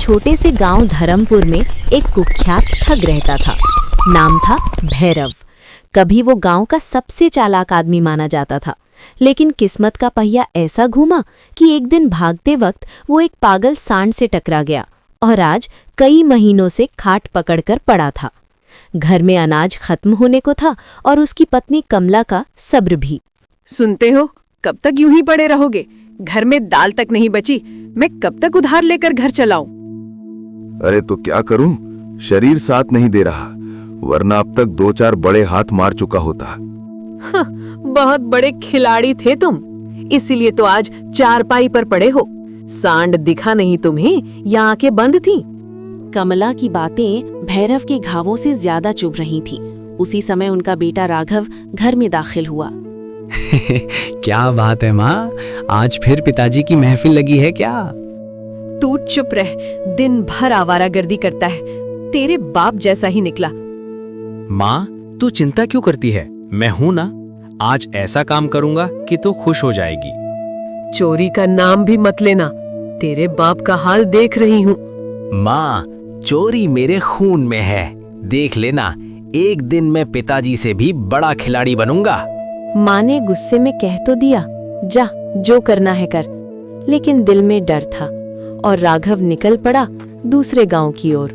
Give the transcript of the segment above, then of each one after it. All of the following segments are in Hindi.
छोटे से गांव धर्मपुर में एक कुख्यात ठग रहता था। नाम था भैरव। कभी वो गांव का सबसे चालाक आदमी माना जाता था, लेकिन किस्मत का पहिया ऐसा घूमा कि एक दिन भागते वक्त वो एक पागल सांड से टकरा गया और आज कई महीनों से खाट पकड़कर पड़ा था। घर में अनाज खत्म होने को था और उसकी पत्नी कमला का सब्र भी। सुनते हो, कब तक यूं ही पड़े रहोगे? घर में दाल तक नहीं बची, मैं कब तक उधार लेकर घर चलाऊं? अरे तो क्या करूं, शरीर साथ नहीं दे रहा, वरना अब तक 2-4 बड़े हाथ मार चुका होता। बहुत बड़े खिलाड़ी थे तुम, इसीलिए तो आज चारपाई पर पड़े हो। सांड दिखा नहीं तुम्हें या आंखें बंद थीं? कमला की बातें भैरव के घावों से ज्यादा चुभ रही थीं। उसी समय उनका बेटा राघव घर में दाखिल हुआ। क्या बात है माँ, आज फिर पिताजी की महफिल लगी है क्या? तू चुप रह, दिन भर आवारागर्दी करता है, तेरे बाप जैसा ही निकला। माँ, तू चिंता क्यों करती है? मैं हूं ना, आज ऐसा काम करूंगा कि तू खुश हो जाएगी। चोरी का नाम भी मत लेना, तेरे बाप का हाल देख रही हूँ। माँ, चोरी मेरे खून में है, देख लेना, एक दिन मैं पिताजी से भी बड़ा खिलाड़ी बनूंगा। माँ ने गुस्से में कह तो दिया, जा जो करना है कर, लेकिन दिल में डर था और राघव निकल पड़ा दूसरे गांव की ओर।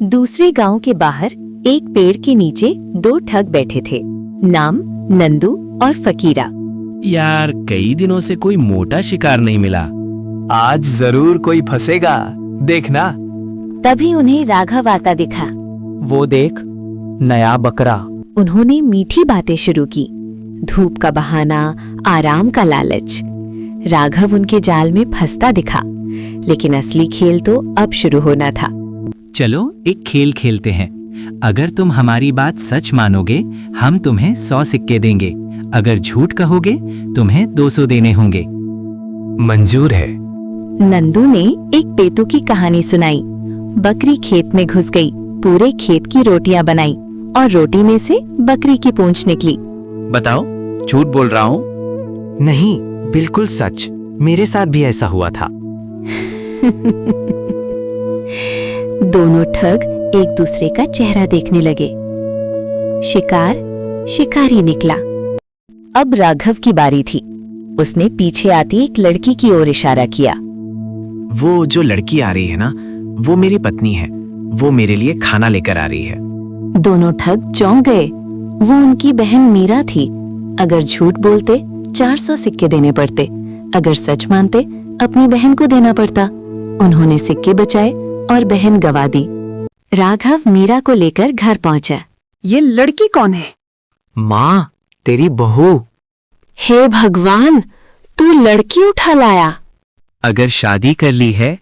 दूसरे गांव के बाहर एक पेड़ के नीचे 2 ठग बैठे थे, नाम नंदू और फकीरा। यार, कई दिनों से कोई मोटा शिकार नहीं मिला। आज जरूर कोई फंसेगा, देखना। तभी उन्हें राघव आता दिखा। वो देख, नया बकरा। उन्होंने मीठी बातें शुरू की, धूप का बहाना, आराम का लालच। राघव उनके जाल में फंसता दिखा, लेकिन असली खेल तो अब शुरू होना था। चलो एक खेल खेलते हैं। अगर तुम हमारी बात सच मानोगे, हम तुम्हें 100 सिक्के देंगे। अगर झूठ कहोगे, तुम्हें 200 देने होंगे। मंजूर है। नंदू ने एक पेतू की कहानी सुनाई। बकरी खेत में घुस गई, पूरे खेत की रोटियां बनाई और रोटी में से बकरी की पूंछ निकली। बताओ, झूठ बोल रहा हूँ? नहीं, बिल्कुल सच, मेरे साथ भी ऐसा हुआ था। दोनों ठग एक दूसरे का चेहरा देखने लगे। शिकार शिकारी निकला। अब राघव की बारी थी। उसने पीछे आती एक लड़की की ओर इशारा किया। वो जो लड़की आ रही है ना, वो मेरी पत्नी है। वो मेरे लिए खाना लेकर आ रही है। दोनों ठग चौंक गए। वो उनकी बहन मीरा थी। अगर झूठ बोलते 400 सिक्के देने पड़ते, अगर सच मानते अपनी बहन को देना पड़ता। उन्होंने सिक्के बचाए और बहन गवा दी। राघव मीरा को लेकर घर पहुंचा। ये लड़की कौन है? माँ, तेरी बहू। हे भगवान, तू लड़की उठा लाया। अगर शादी कर ली है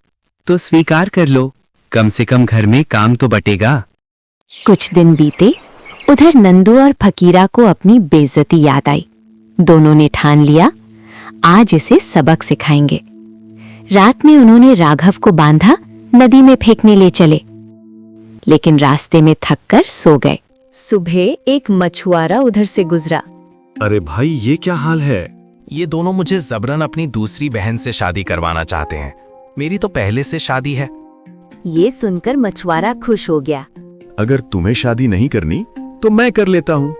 तो स्वीकार कर लो, कम से कम घर में काम तो बटेगा। कुछ दिन बीते। उधर नंदू और फकीरा को अपनी बेइज्जती याद आई। दोनों ने ठान लिया, आज इसे सबक सिखाएंगे। रात में उन्होंने राघव को बांधा, नदी में फेंकने ले चले, लेकिन रास्ते में थककर सो गए। सुबह एक मछुआरा उधर से गुजरा। अरे भाई, ये क्या हाल है? ये दोनों मुझे जबरन अपनी दूसरी बहन से शादी करवाना चाहते हैं। मेरी तो पहले से शादी है। ये सुनकर मछुआरा खुश हो गया। अगर तुम्हें शादी नहीं करनी तो मैं कर लेता हूँ।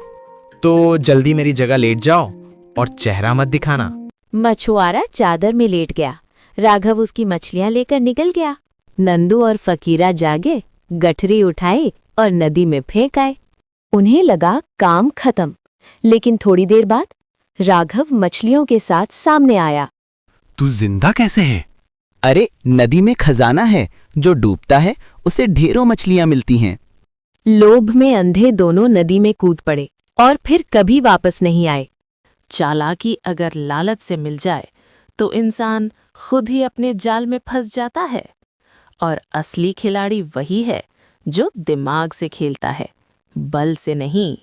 तो जल्दी मेरी जगह लेट जाओ और चेहरा मत दिखाना। मछुआरा चादर में लेट गया। राघव उसकी मछलियां लेकर निकल गया। नंदू और फकीरा जागे, गठरी उठाए और नदी में फेंक आए। उन्हें लगा काम खत्म, लेकिन थोड़ी देर बाद राघव मछलियों के साथ सामने आया। तू जिंदा कैसे है? अरे, नदी में खजाना है, जो डूबता है उसे ढेरों मछलियां मिलती हैं। लोभ में अंधे दोनों नदी में कूद पड़े और फिर कभी वापस नहीं आए। चालाकी अगर लालच से मिल जाए तो इंसान खुद ही अपने जाल में फंस जाता है, और असली खिलाड़ी वही है जो दिमाग से खेलता है, बल से नहीं।